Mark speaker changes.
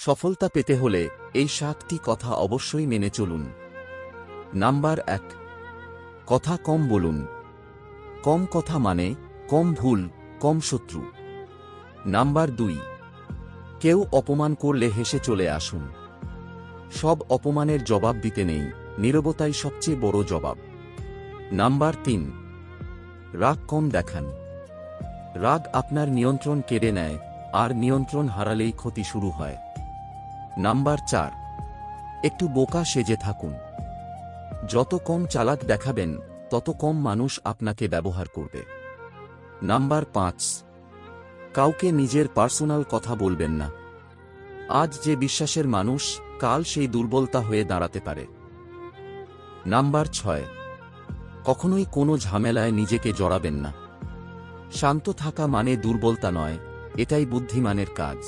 Speaker 1: সফলতা পেতে হলে এই 7টি কথা অবশ্যই মেনে চলুন। নাম্বার 1, কথা কম বলুন। কম কথা মানে কম ভুল, কম শত্রু। নাম্বার 2, কেউ অপমান করলে হেসে চলে আসুন। সব অপমানের জবাব দিতে নেই, নীরবতাই সবচেয়ে বড় জবাব। নাম্বার 3, রাগ কম দেখান। রাগ আপনার নিয়ন্ত্রণ কেড়ে নেয়, আর নিয়ন্ত্রণ হারালেই ক্ষতি শুরু হয়। নাম্বার 4, একটু বোকা সেজে থাকুন। যত কম চালাক দেখাবেন, তত কম মানুষ আপনাকে ব্যবহার করবে। নাম্বার 5, কাউকে নিজের পার্সোনাল কথা বলবেন না। আজ যে বিশ্বাসের মানুষ, কাল সেই দুর্বলতা হয়ে দাঁড়াতে পারে। নাম্বার 6, কখনোই কোনো ঝামেলায় নিজেকে জড়াবেন না। শান্ত থাকা মানে দুর্বলতা নয়, এটাই বুদ্ধিমানের কাজ।